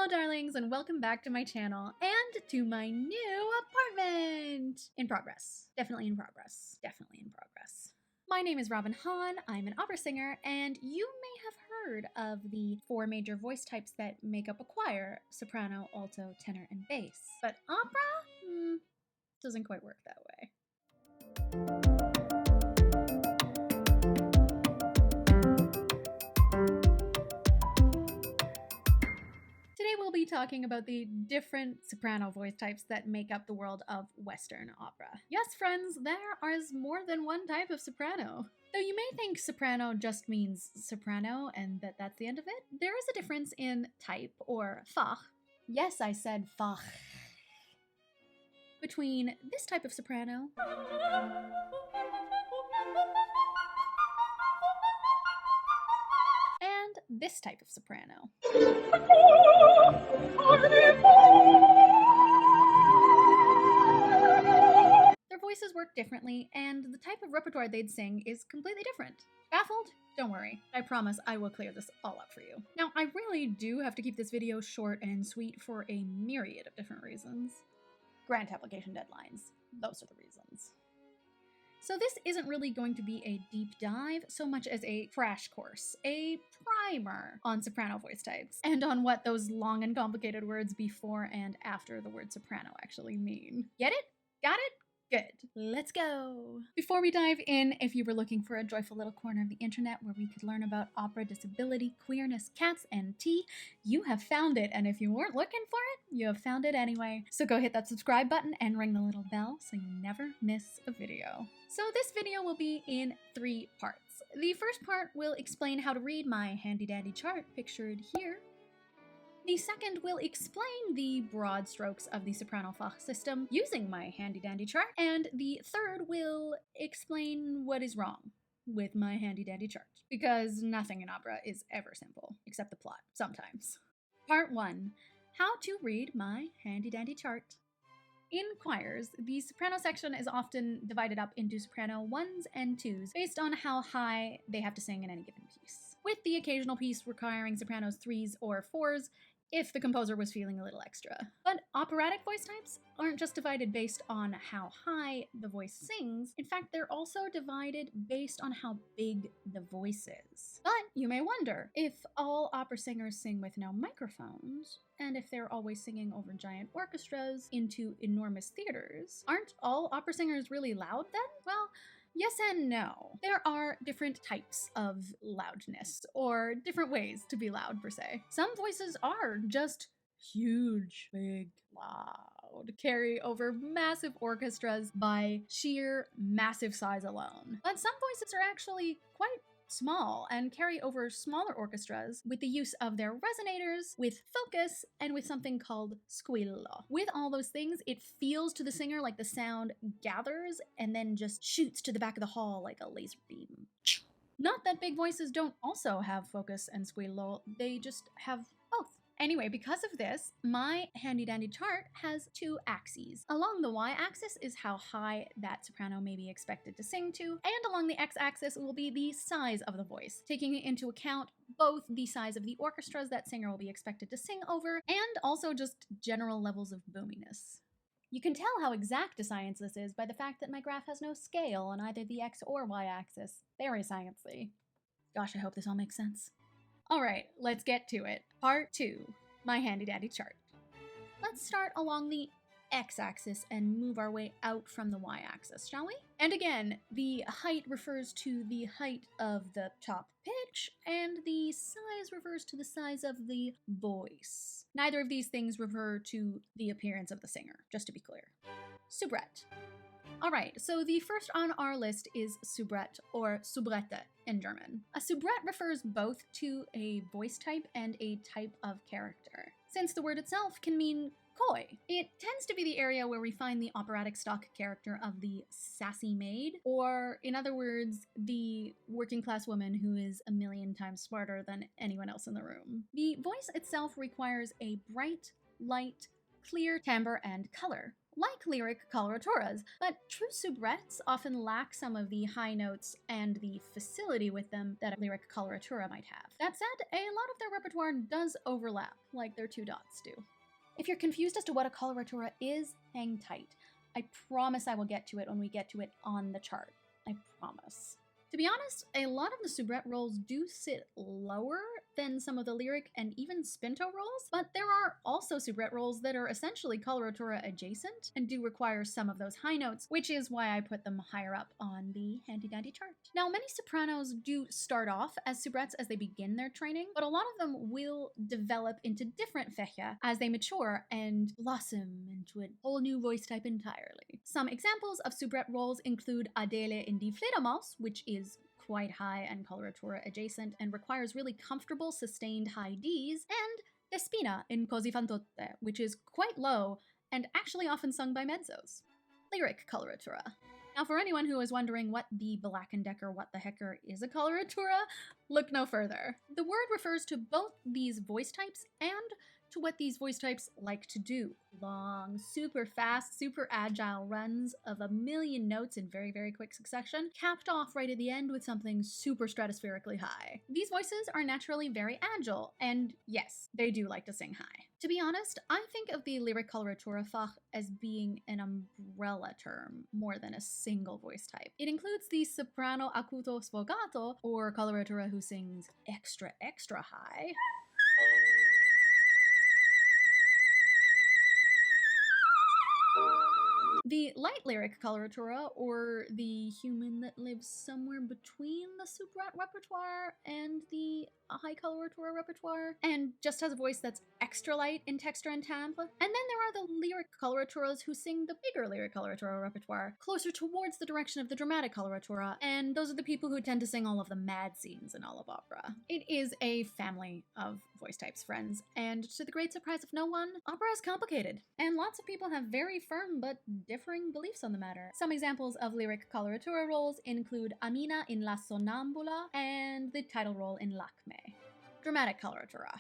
Hello darlings, and welcome back to my channel and to my new apartment! In progress. Definitely in progress. Definitely in progress. My name is Robin Hahn, I'm an opera singer, and you may have heard of the 4 major voice types that make up a choir: soprano, alto, tenor, and bass. But opera? Doesn't quite work that way. Today we'll be talking about the different soprano voice types that make up the world of Western opera. Yes, friends, there is more than one type of soprano. Though you may think soprano just means soprano and that's the end of it, there is a difference in type, or Fach. Yes, I said Fach. Between this type of soprano and this type of soprano. Their voices work differently, and the type of repertoire they'd sing is completely different. Baffled? Don't worry. I promise I will clear this all up for you. Now, I really do have to keep this video short and sweet for a myriad of different reasons. Grant application deadlines. Those are the reasons. So this isn't really going to be a deep dive so much as a crash course, a primer on soprano voice types, and on what those long and complicated words before and after the word soprano actually mean. Get it? Got it? Good. Let's go. Before we dive in, if you were looking for a joyful little corner of the internet where we could learn about opera, disability, queerness, cats, and tea, you have found it. And if you weren't looking for it, you have found it anyway. So go hit that subscribe button and ring the little bell so you never miss a video. So this video will be in 3 parts. The first part will explain how to read my handy-dandy chart pictured here. The second will explain the broad strokes of the soprano Fach system using my handy-dandy chart, and the third will explain what is wrong with my handy-dandy chart, because nothing in opera is ever simple, except the plot, sometimes. Part 1. How to read my handy-dandy chart. In choirs, the soprano section is often divided up into soprano 1s and 2s based on how high they have to sing in any given piece, with the occasional piece requiring sopranos 3s or 4s if the composer was feeling a little extra. But operatic voice types aren't just divided based on how high the voice sings. In fact, they're also divided based on how big the voice is. But you may wonder, if all opera singers sing with no microphones, and if they're always singing over giant orchestras into enormous theaters, aren't all opera singers really loud then? Well, yes and no. There are different types of loudness, or different ways to be loud per se. Some voices are just huge, big, loud, carry over massive orchestras by sheer massive size alone. But some voices are actually quite small and carry over smaller orchestras with the use of their resonators, with focus, and with something called squillo. With all those things, it feels to the singer like the sound gathers and then just shoots to the back of the hall like a laser beam. Not that big voices don't also have focus and squillo, they just have both. Anyway, because of this, my handy-dandy chart has 2 axes. Along the y-axis is how high that soprano may be expected to sing to, and along the x-axis will be the size of the voice, taking into account both the size of the orchestras that singer will be expected to sing over, and also just general levels of boominess. You can tell how exact a science this is by the fact that my graph has no scale on either the x or y-axis. Very sciencey. Gosh, I hope this all makes sense. Alright, let's get to it. Part 2, my handy-dandy chart. Let's start along the x-axis and move our way out from the y-axis, shall we? And again, the height refers to the height of the top pitch, and the size refers to the size of the voice. Neither of these things refer to the appearance of the singer, just to be clear. Soubrette. Alright, so the first on our list is soubrette, or Subredda in German. A soubrette refers both to a voice type and a type of character, since the word itself can mean coy. It tends to be the area where we find the operatic stock character of the sassy maid, or in other words, the working class woman who is a million times smarter than anyone else in the room. The voice itself requires a bright, light, clear timbre and color, like lyric coloraturas, but true soubrettes often lack some of the high notes and the facility with them that a lyric coloratura might have. That said, a lot of their repertoire does overlap, like their two dots do. If you're confused as to what a coloratura is, hang tight. I promise I will get to it when we get to it on the chart. I promise. To be honest, a lot of the soubrette rolls do sit lower than some of the lyric and even spinto rolls, but there are also soubrette rolls that are essentially coloratura adjacent and do require some of those high notes, which is why I put them higher up on the HandyDandy chart. Now, many sopranos do start off as soubrettes as they begin their training, but a lot of them will develop into different fächer as they mature and blossom into a whole new voice type entirely. Some examples of soubrette rolls include Adele in Die Fledermaus, which is quite high and coloratura adjacent and requires really comfortable sustained high Ds, and Despina in Così fan tutte, which is quite low and actually often sung by mezzos. Lyric coloratura. Now, for anyone who is wondering what the Black & Decker what the hecker is a coloratura, look no further. The word refers to both these voice types and to what these voice types like to do. Long, super fast, super agile runs of a million notes in very, very quick succession, capped off right at the end with something super stratospherically high. These voices are naturally very agile, and yes, they do like to sing high. To be honest, I think of the lyric coloratura fach as being an umbrella term more than a single voice type. It includes the soprano acuto sfogato, or coloratura who sings extra, extra high, the light lyric coloratura, or the human that lives somewhere between the soubrette repertoire and the high coloratura repertoire, and just has a voice that's extra light in texture and timbre. And then there are the lyric coloraturas who sing the bigger lyric coloratura repertoire, closer towards the direction of the dramatic coloratura, and those are the people who tend to sing all of the mad scenes in all of opera. It is a family of voice types, friends, and to the great surprise of no one, opera is complicated, and lots of people have very firm but differing beliefs on the matter. Some examples of lyric coloratura roles include Amina in La Sonnambula and the title role in L'Acme. Dramatic coloratura.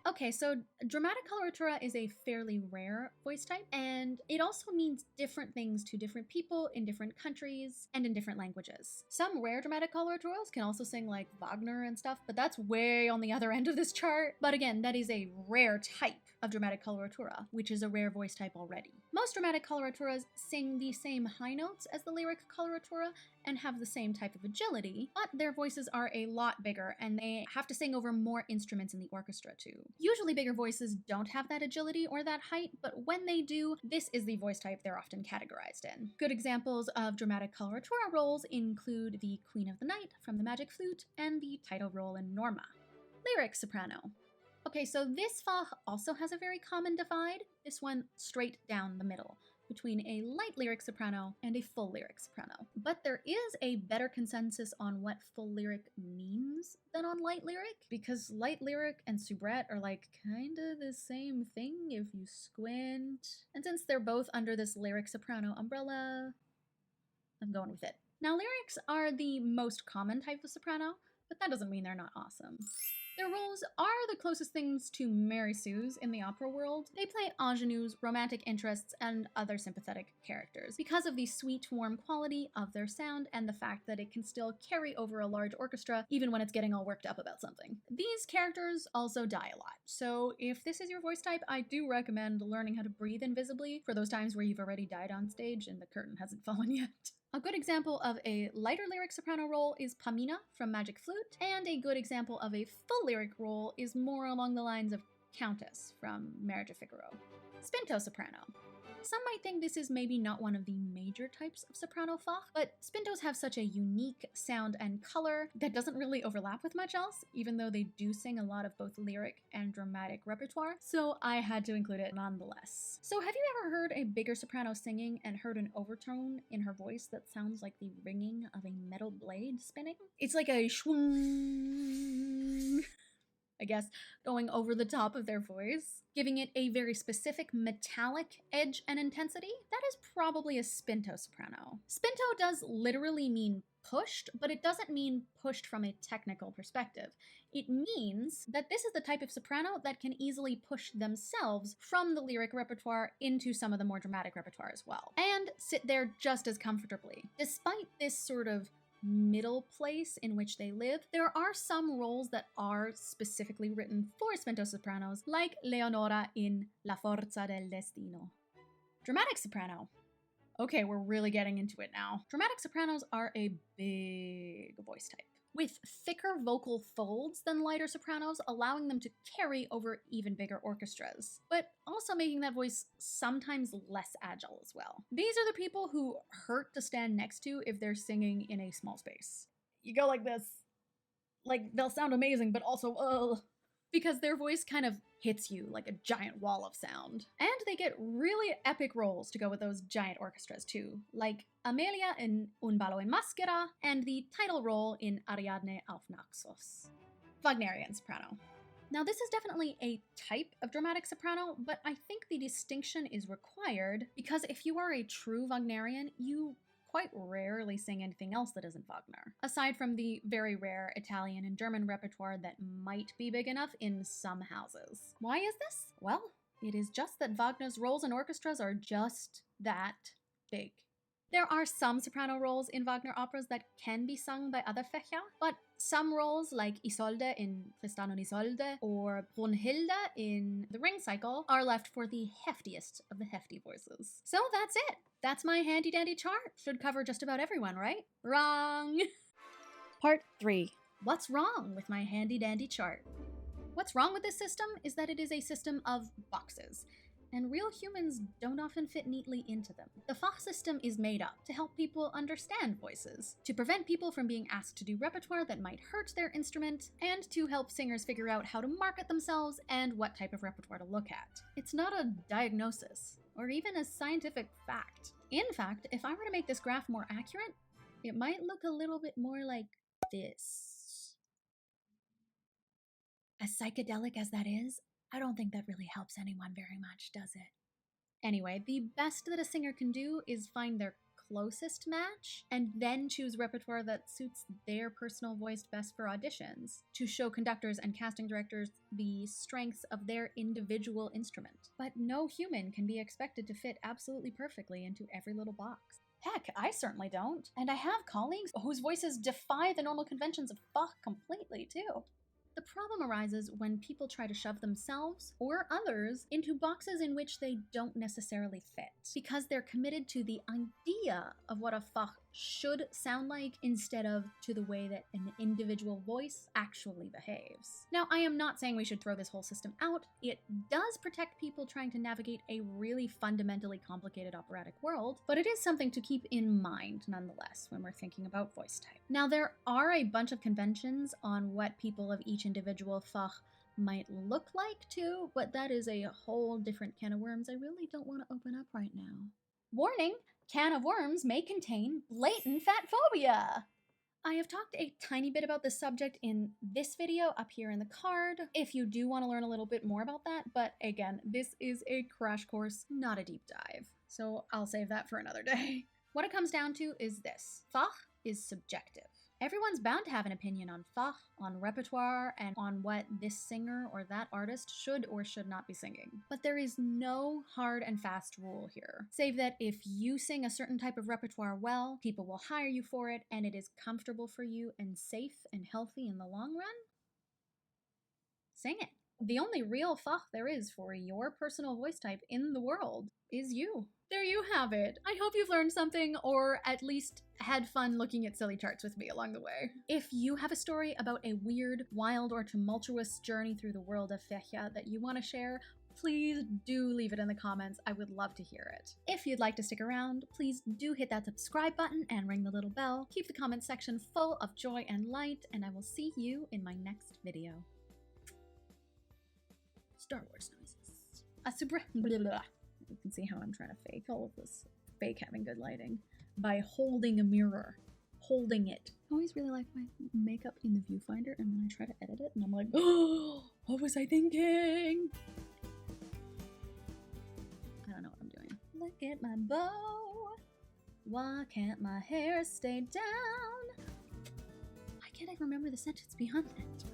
Okay, so dramatic coloratura is a fairly rare voice type, and it also means different things to different people in different countries and in different languages. Some rare dramatic coloraturas can also sing like Wagner and stuff, but that's way on the other end of this chart. But again, that is a rare type of dramatic coloratura, which is a rare voice type already. Most dramatic coloraturas sing the same high notes as the lyric coloratura and have the same type of agility, but their voices are a lot bigger and they have to sing over more instruments in the orchestra too. Usually bigger voices don't have that agility or that height, but when they do, this is the voice type they're often categorized in. Good examples of dramatic coloratura roles include the Queen of the Night from the Magic Flute and the title role in Norma. Lyric soprano. Okay, so this fach also has a very common divide, this one straight down the middle, between a light lyric soprano and a full lyric soprano. But there is a better consensus on what full lyric means than on light lyric, because light lyric and soubrette are like kinda the same thing if you squint. And since they're both under this lyric soprano umbrella, I'm going with it. Now, lyrics are the most common type of soprano, but that doesn't mean they're not awesome. Their roles are the closest things to Mary Sue's in the opera world. They play ingenues, romantic interests, and other sympathetic characters because of the sweet, warm quality of their sound and the fact that it can still carry over a large orchestra even when it's getting all worked up about something. These characters also die a lot, so if this is your voice type, I do recommend learning how to breathe invisibly for those times where you've already died on stage and the curtain hasn't fallen yet. A good example of a lighter lyric soprano role is Pamina from Magic Flute, and a good example of a full lyric role is more along the lines of Countess from Marriage of Figaro. Spinto soprano. Some might think this is maybe not one of the major types of soprano fach, but spintos have such a unique sound and color that doesn't really overlap with much else, even though they do sing a lot of both lyric and dramatic repertoire, so I had to include it nonetheless. So have you ever heard a bigger soprano singing and heard an overtone in her voice that sounds like the ringing of a metal blade spinning? It's like a swing, I guess, going over the top of their voice, giving it a very specific metallic edge and intensity. That is probably a spinto soprano. Spinto does literally mean pushed, but it doesn't mean pushed from a technical perspective. It means that this is the type of soprano that can easily push themselves from the lyric repertoire into some of the more dramatic repertoire as well, and sit there just as comfortably. Despite this sort of middle place in which they live, there are some roles that are specifically written for spinto sopranos, like Leonora in La Forza del Destino. Dramatic soprano. Okay, we're really getting into it now. Dramatic sopranos are a big voice type, with thicker vocal folds than lighter sopranos, allowing them to carry over even bigger orchestras, but also making that voice sometimes less agile as well. These are the people who hurt to stand next to if they're singing in a small space. You go like this. Like, they'll sound amazing, but also, because their voice kind of hits you like a giant wall of sound. And they get really epic roles to go with those giant orchestras too, like Amelia in Un ballo in maschera and the title role in Ariadne auf Naxos. Wagnerian soprano. Now this is definitely a type of dramatic soprano, but I think the distinction is required because if you are a true Wagnerian, you quite rarely sing anything else that isn't Wagner, aside from the very rare Italian and German repertoire that might be big enough in some houses. Why is this? Well, it is just that Wagner's roles in orchestras are just that big. There are some soprano roles in Wagner operas that can be sung by other Fächer, but some roles like Isolde in Tristan und Isolde or Brunhilde in The Ring Cycle are left for the heftiest of the hefty voices. So that's it. That's my handy-dandy chart. Should cover just about everyone, right? Wrong! Part 3. What's wrong with my handy-dandy chart? What's wrong with this system is that it is a system of boxes, and real humans don't often fit neatly into them. The Fach system is made up to help people understand voices, to prevent people from being asked to do repertoire that might hurt their instrument, and to help singers figure out how to market themselves and what type of repertoire to look at. It's not a diagnosis, or even a scientific fact. In fact, if I were to make this graph more accurate, it might look a little bit more like this. As psychedelic as that is, I don't think that really helps anyone very much, does it? Anyway, the best that a singer can do is find their closest match and then choose repertoire that suits their personal voice best for auditions, to show conductors and casting directors the strengths of their individual instrument. But no human can be expected to fit absolutely perfectly into every little box. Heck, I certainly don't. And I have colleagues whose voices defy the normal conventions of Bach completely, too. The problem arises when people try to shove themselves or others into boxes in which they don't necessarily fit, because they're committed to the idea of what a Fach should sound like instead of to the way that an individual voice actually behaves. Now, I am not saying we should throw this whole system out. It does protect people trying to navigate a really fundamentally complicated operatic world, but it is something to keep in mind nonetheless when we're thinking about voice type. Now, there are a bunch of conventions on what people of each individual Fach might look like too, but that is a whole different can of worms I really don't want to open up right now. Warning! Can of worms may contain blatant fat phobia! I have talked a tiny bit about this subject in this video up here in the card if you do want to learn a little bit more about that, but again, this is a crash course, not a deep dive, so I'll save that for another day. What it comes down to is this: Fach is subjective. Everyone's bound to have an opinion on Fach, on repertoire, and on what this singer or that artist should or should not be singing. But there is no hard and fast rule here, save that if you sing a certain type of repertoire well, people will hire you for it, and it is comfortable for you and safe and healthy in the long run, sing it. The only real Fach there is for your personal voice type in the world is you. There you have it. I hope you've learned something, or at least had fun looking at silly charts with me along the way. If you have a story about a weird, wild, or tumultuous journey through the world of Fächer that you want to share, please do leave it in the comments. I would love to hear it. If you'd like to stick around, please do hit that subscribe button and ring the little bell. Keep the comment section full of joy and light, and I will see you in my next video. Star Wars noises. A Subredda. You can see how I'm trying to fake all of this. Fake having good lighting. By holding a mirror. Holding it. I always really like my makeup in the viewfinder, and then I try to edit it, and I'm like, oh, what was I thinking? I don't know what I'm doing. Look at my bow. Why can't my hair stay down? Why can't I remember the sentence behind it?